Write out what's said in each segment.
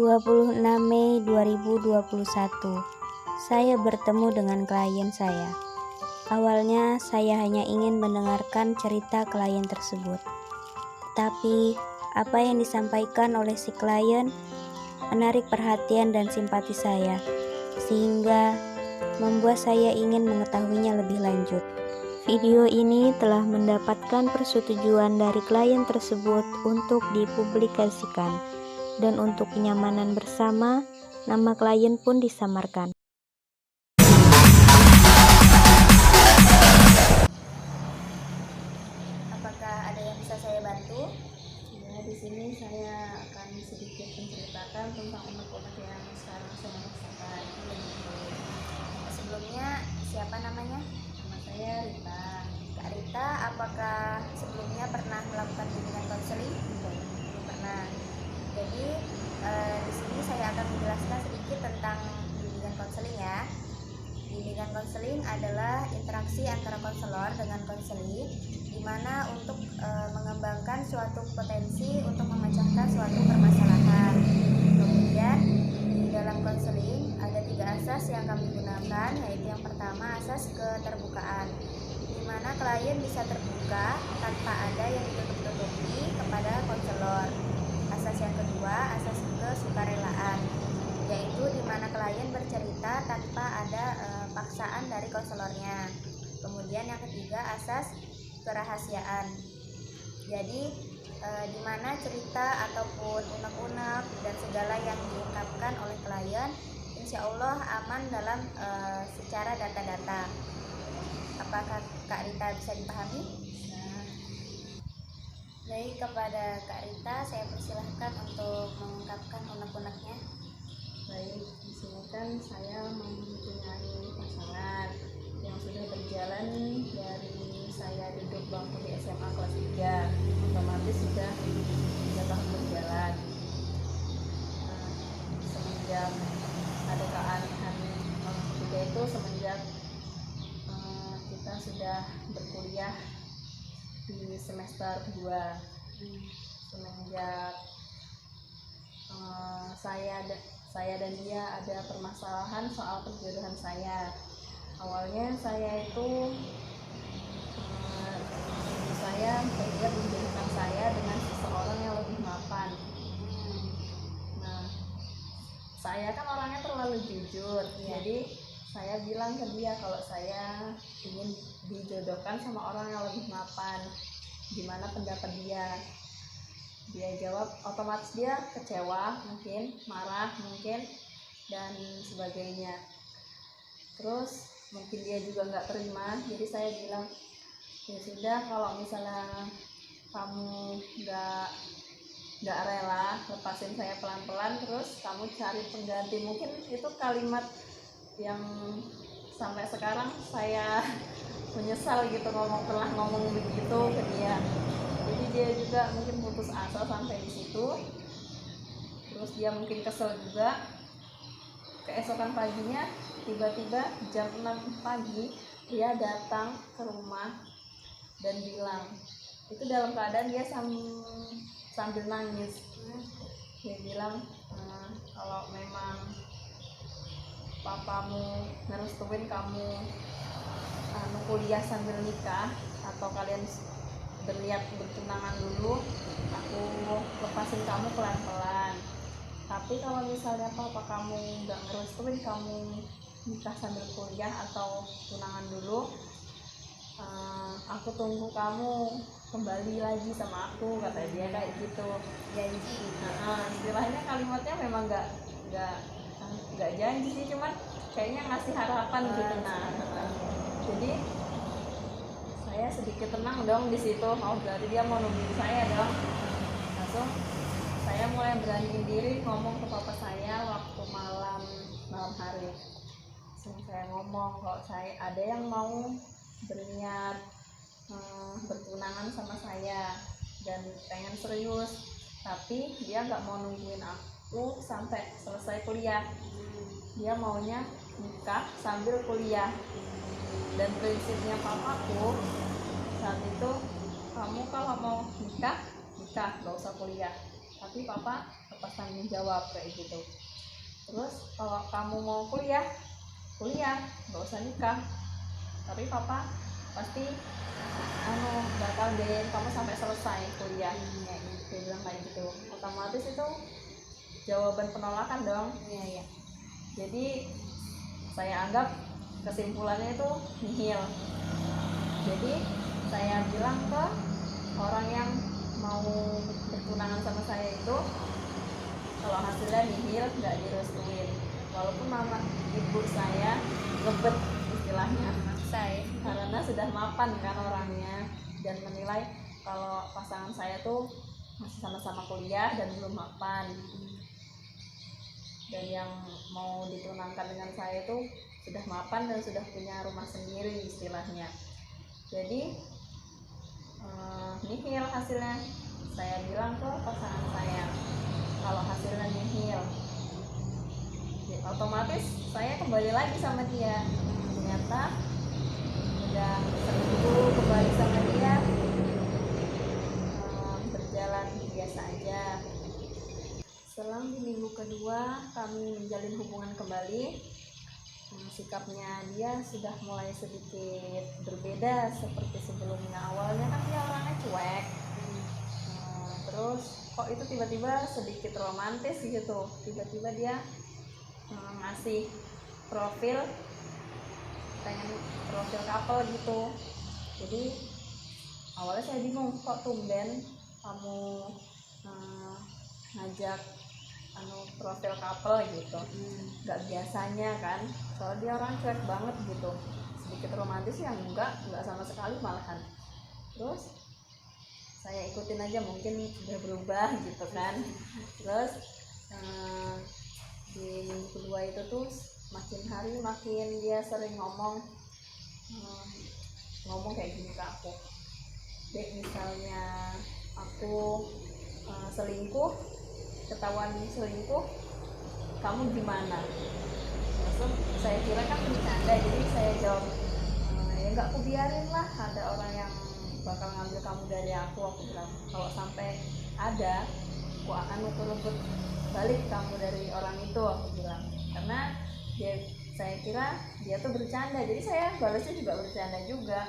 26 Mei 2021, saya bertemu dengan klien saya. Awalnya saya hanya ingin mendengarkan cerita klien tersebut. Tapi apa yang disampaikan oleh si klien menarik perhatian dan simpati saya, sehingga membuat saya ingin mengetahuinya lebih lanjut. Video ini telah mendapatkan persetujuan dari klien tersebut untuk dipublikasikan. Dan untuk kenyamanan bersama, nama klien pun disamarkan. Apakah ada yang bisa saya bantu? Ya, di sini saya akan sedikit menceritakan tentang unek-unek yang sekarang saya rasakan. Sebelumnya siapa namanya? Nama saya Rita. Kak Rita, apakah sebelumnya pernah melakukan bimbingan konseling? Belum pernah. Jadi di sini saya akan menjelaskan sedikit tentang bimbingan konseling ya. Bimbingan konseling adalah interaksi antara konselor dengan konseli, di mana untuk mengembangkan suatu potensi untuk memecahkan suatu permasalahan. Kemudian di dalam konseling ada 3 asas yang kami gunakan, yaitu yang pertama asas keterbukaan, di mana klien bisa terbuka tanpa ada yang ditutup-tutupi kepada konselor. Asas yang kedua, asas kesukarelaan, yaitu di mana klien bercerita tanpa ada paksaan dari konselornya. Kemudian yang ketiga, asas kerahasiaan. Jadi di mana cerita ataupun unek-unek dan segala yang diungkapkan oleh klien insya Allah aman dalam secara data-data. Apakah Kak Rita bisa dipahami? Baik, kepada Kak Rita saya persilahkan untuk mengungkapkan unek-uneknya. Baik, di sini kan saya mempunyai pasangan yang sudah berjalan dari saya duduk bangku di SMA kelas 3, otomatis sudah 3 tahun berjalan. Semenjak ada keanehan orang ketiga itu semenjak kita sudah berkuliah di semester 2, semenjak saya dan dia ada permasalahan soal perjodohan saya. Awalnya saya itu saya berniat menjodohkan saya dengan seseorang yang lebih mapan. Nah, saya kan orangnya terlalu jujur, jadi saya bilang ke dia kalau saya ingin dijodohkan sama orang yang lebih mapan. Gimana pendapat dia? Dia jawab, otomatis dia kecewa mungkin, marah mungkin, dan sebagainya. Terus mungkin dia juga nggak terima, jadi saya bilang, ya sudah, kalau misalnya kamu nggak rela lepasin saya pelan-pelan, terus kamu cari pengganti. Mungkin itu kalimat yang sampai sekarang saya menyesal gitu, pernah ngomong begitu ke dia. Jadi dia juga mungkin putus asa sampai di situ. Terus dia mungkin kesel juga. Keesokan paginya tiba-tiba jam 6 pagi dia datang ke rumah dan bilang, itu dalam keadaan dia sambil nangis. Dia bilang, kalau memang papamu ngerestuin kamu kuliah sambil nikah, atau kalian berniat bertunangan dulu, aku lepasin kamu pelan-pelan. Tapi kalau misalnya papa kamu nggak ngerestuin kamu nikah sambil kuliah atau tunangan dulu, aku tunggu kamu kembali lagi sama aku, kata dia kayak gitu. Janji. Istilahnya kalimatnya memang nggak janji sih, cuman kayaknya ngasih harapan gitu. Jadi saya sedikit tenang dong di situ. Berarti dia mau nungguin saya dong. Langsung saya mulai beraniin diri ngomong ke papa saya waktu malam hari. Saya ngomong kalau saya ada yang mau berniat bertunangan sama saya dan pengen serius, tapi dia nggak mau nungguin aku sampai selesai kuliah. Dia maunya nikah sambil kuliah. Dan prinsipnya papaku saat itu, kamu kalau mau nikah, gak usah kuliah. Tapi papa pas tanggung jawab kayak gitu. Terus kalau kamu mau kuliah nggak usah nikah, tapi papa pasti bakal biayain kamu sampai selesai kuliah. Dia bilang kayak gitu. Otomatis itu jawaban penolakan dong. Iya. Jadi saya anggap kesimpulannya itu nihil. Jadi saya bilang ke orang yang mau bertunangan sama saya itu, kalau hasilnya nihil nggak direstuin, walaupun mama ibu saya ngebet istilahnya, Maksa ya. karena sudah mapan kan orangnya, dan menilai kalau pasangan saya tuh masih sama-sama kuliah dan belum mapan, dan yang mau ditunangkan dengan saya itu sudah mapan dan sudah punya rumah sendiri istilahnya. Jadi nihil hasilnya. Saya bilang ke pasangan saya, kalau hasilnya nihil, ya, otomatis saya kembali lagi sama dia. Ternyata udah seminggu kembali sama dia, berjalan biasa aja. Selang di minggu kedua kami menjalin hubungan kembali, sikapnya dia sudah mulai sedikit berbeda seperti sebelumnya. Awalnya kan dia orangnya cuek, terus kok itu tiba-tiba sedikit romantis gitu. Tiba-tiba dia ngasih profil, pengen profil couple gitu. Jadi awalnya saya bingung, kok tumben kamu ngajak profil couple gitu, nggak biasanya kan, soalnya dia orang cuek banget gitu. Sedikit romantis ya enggak sama sekali malahan. Terus saya ikutin aja, mungkin udah berubah gitu kan. Terus di minggu kedua itu tuh makin hari makin dia sering ngomong kayak gini ke aku, Dek, misalnya aku selingkuh, ketahuan selingkuh, kamu gimana? Langsung saya kira kan bercanda, jadi saya jawab, ya nggak, aku biarin lah, ada orang yang bakal ngambil kamu dari aku bilang. Kalau sampai ada, aku akan rebut balik kamu dari orang itu, aku bilang. Karena saya kira dia tuh bercanda, jadi saya balasnya juga bercanda juga.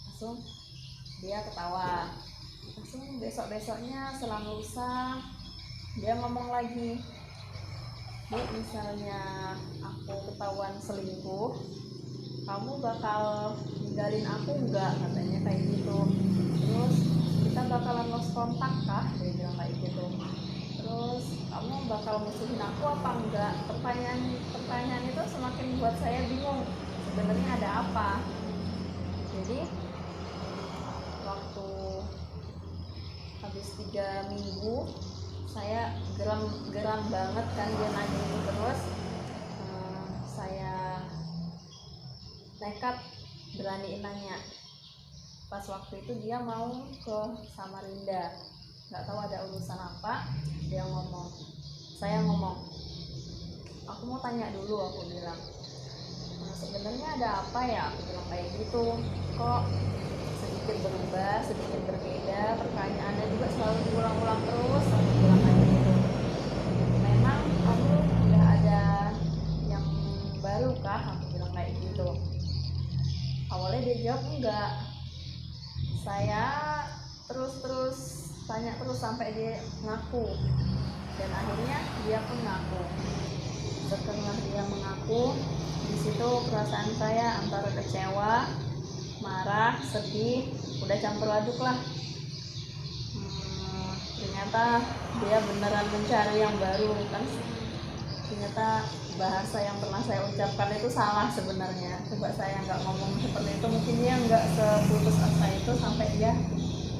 Langsung dia ketawa. Langsung besok-besoknya selang lusa dia ngomong lagi, Dek, misalnya aku ketahuan selingkuh, kamu bakal ninggalin aku enggak, katanya kayak gitu. Terus kita bakalan lost kontak kah, dia bilang kayak gitu. Terus kamu bakal musuhin aku apa enggak? Pertanyaan itu semakin buat saya bingung, sebenarnya ada apa. Jadi waktu habis 3 minggu saya geram banget kan, dia nanya itu terus. Saya nekat beraniin nanya. Pas waktu itu dia mau ke Samarinda, nggak tahu ada urusan apa. Dia ngomong, saya ngomong, aku mau tanya dulu, aku bilang, sebenarnya ada apa ya, aku bilang kayak gitu. Kok sedikit berubah, sedikit berbeda, pertanyaannya juga selalu diulang-ulang terus, aku bilang kayak gitu. Memang kamu udah ada yang baru kah, aku bilang kayak gitu. Awalnya dia jawab enggak. Saya terus tanya terus sampai dia ngaku, dan akhirnya dia pun ngaku. Setelah dia mengaku, di situ perasaan saya antara kecewa, marah, sedih, udah campur aduk lah. Ternyata dia beneran mencari yang baru kan. Ternyata bahasa yang pernah saya ucapkan itu salah sebenarnya. Coba saya nggak ngomong seperti itu, mungkin dia nggak seputus asa itu sampai dia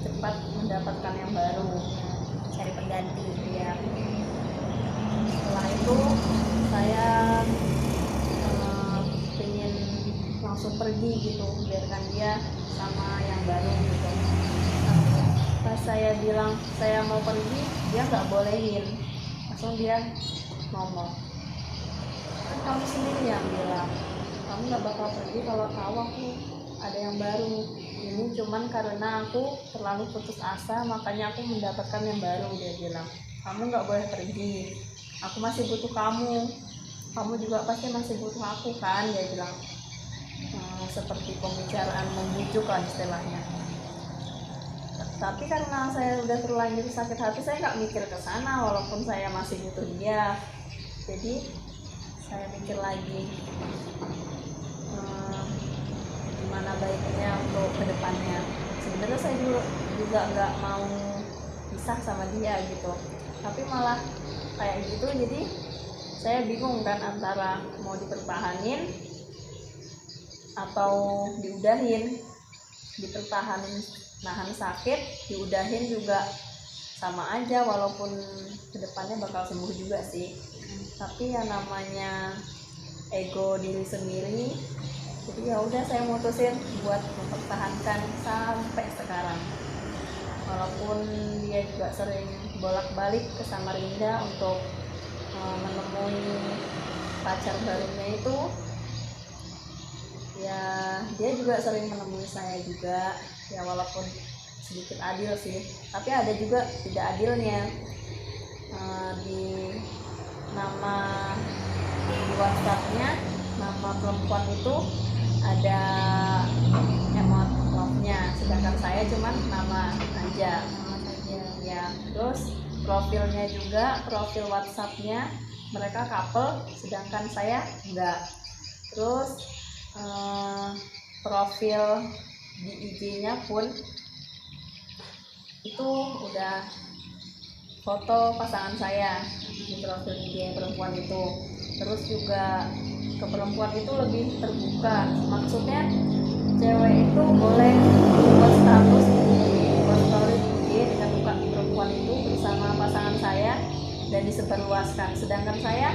cepat mendapatkan yang baru, Cari pengganti. ya. Setelah itu saya pengen langsung pergi gitu, biarkan dia sama yang baru gitu. Pas saya bilang saya mau pergi, dia nggak bolehin. Langsung dia ngomong, kan kamu sendiri yang bilang kamu nggak bakal pergi kalau tahu aku ada yang baru. Ini cuman karena aku terlalu putus asa, makanya aku mendapatkan yang baru, dia bilang. kamu nggak boleh pergi, aku masih butuh kamu juga pasti masih butuh aku kan, dia bilang. Seperti pembicaraan membujuk lah istilahnya. Tapi karena saya udah terlanjur sakit hati, saya nggak mikir ke sana walaupun saya masih butuh dia. Jadi saya mikir lagi gimana baiknya untuk kedepannya. Sebenarnya saya juga nggak mau pisah sama dia gitu, tapi malah kayak gitu. Jadi saya bingung kan antara mau dipertahanin atau diudahin. Dipertahanin nahan sakit, diudahin juga sama aja, walaupun kedepannya bakal sembuh juga sih. Tapi ya namanya ego diri sendiri, jadi ya udah saya mutusin buat mempertahankan sampai sekarang. Walaupun dia juga sering bolak-balik ke Samarinda untuk menemui pacar barunya itu, ya dia juga sering menemui saya juga, ya walaupun sedikit adil sih, tapi ada juga tidak adilnya. Di WhatsAppnya nama perempuan itu ada emot love-nya, sedangkan saya cuman nama aja ya. Terus profilnya juga, profil WhatsAppnya mereka couple, sedangkan saya enggak. Terus profil di IG-nya pun itu udah foto pasangan saya di profil IG yang perempuan itu. Terus juga ke perempuan itu lebih terbuka, maksudnya cewek itu boleh buat status buat story di IG dengan muka perempuan itu bersama pasangan saya dan disebarluaskan, sedangkan saya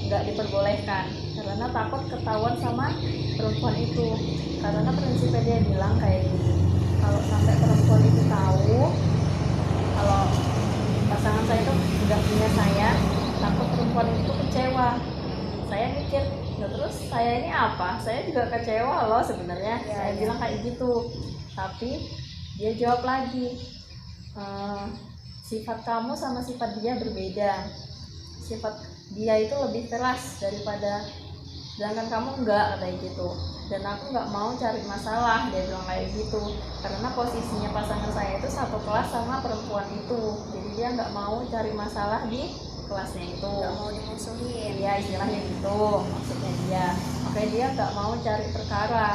nggak diperbolehkan karena takut ketahuan sama perempuan itu. Karena prinsipnya dia bilang kayak gini, kalau sampai perempuan itu tahu kalau pasangan saya itu udah punya saya, takut perempuan itu kecewa. Saya mikir, nah terus saya ini apa? Saya juga kecewa loh sebenarnya. Saya bilang kayak gitu, tapi dia jawab lagi, sifat kamu sama sifat dia berbeda. Sifat dia itu lebih keras daripada, sedangkan kamu enggak, kayak gitu. Dan aku nggak mau cari masalah, dia bilang kayak gitu, karena posisinya pasangan saya itu satu kelas sama perempuan itu, jadi dia nggak mau cari masalah di kelasnya itu, nggak mau dimusuhin ya istilahnya gitu maksudnya dia. Makanya dia nggak mau cari perkara.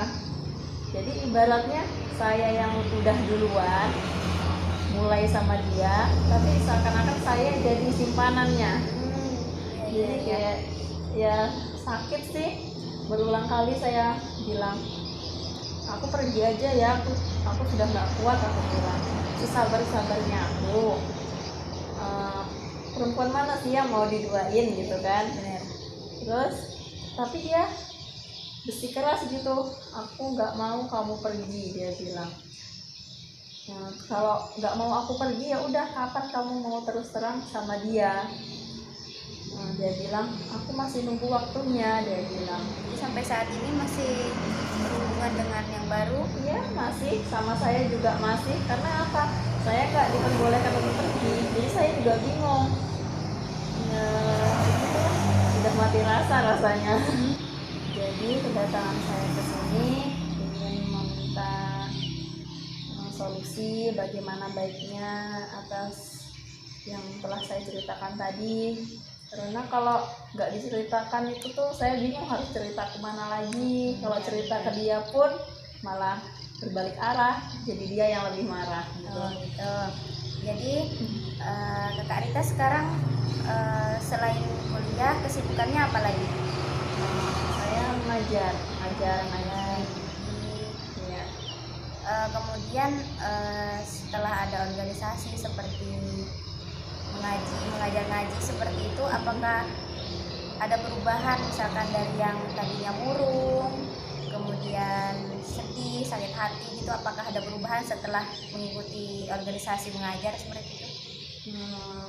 Jadi ibaratnya saya yang udah duluan mulai sama dia, tapi seakan-akan saya jadi simpanannya. Jadi kayak ya sakit sih. Berulang kali saya bilang, aku pergi aja ya, aku sudah nggak kuat, aku bilang. Sesabar-sabarnya aku, perempuan mana sih yang mau diduain gitu kan. Terus tapi dia bersikeras gitu, aku nggak mau kamu pergi, dia bilang. Kalau nggak mau aku pergi ya udah, kapan kamu mau terus terang sama dia? Dia bilang, aku masih nunggu waktunya, dia bilang. Jadi sampai saat ini masih berhubungan dengan yang baru? Iya masih, sama saya juga masih. Karena apa? Saya nggak diperbolehkan untuk pergi, jadi saya juga bingung. Ya, udah mati rasa rasanya. Jadi kedatangan saya ke sini ingin meminta solusi bagaimana baiknya atas yang telah saya ceritakan tadi. Karena kalau nggak diceritakan itu tuh saya bingung harus cerita kemana lagi. Kalau cerita ke dia pun malah berbalik arah, jadi dia yang lebih marah gitu. Gitu. Jadi Kakak Rita sekarang selain kuliah kesibukannya apa lagi? Saya mengajar ya. Kemudian setelah ada organisasi seperti mengajar ngaji seperti itu, apakah ada perubahan misalkan dari yang tadinya murung kemudian sedih, sakit hati gitu, apakah ada perubahan setelah mengikuti organisasi mengajar seperti itu?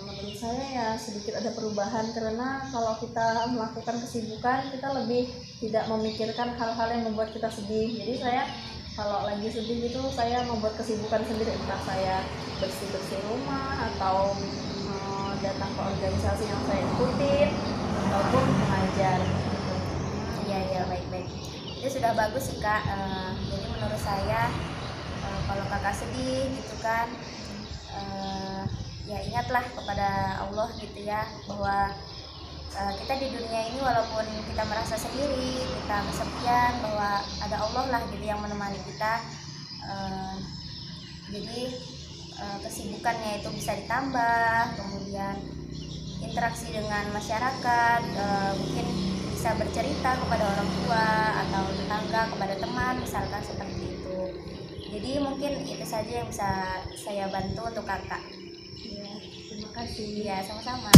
Menurut saya ya sedikit ada perubahan, karena kalau kita melakukan kesibukan kita lebih tidak memikirkan hal-hal yang membuat kita sedih. Jadi saya kalau lagi sedih itu saya membuat kesibukan sendiri, entah saya bersih-bersih rumah atau datang ke organisasi yang saya ikutin ataupun mengajar. Iya iya, baik-baik. Itu sudah bagus sih Kak. Jadi menurut saya kalau Kakak sedih gitu kan, ya ingatlah kepada Allah gitu ya, bahwa kita di dunia ini walaupun kita merasa sendiri, kita kesepian, bahwa ada Allah lah gitu yang menemani kita. Jadi kesibukannya itu bisa ditambah, kemudian interaksi dengan masyarakat, mungkin bisa bercerita kepada orang tua atau tetangga, kepada teman misalkan, seperti itu. Jadi mungkin itu saja yang bisa saya bantu untuk Kakak. Ya, terima kasih. Iya, sama-sama.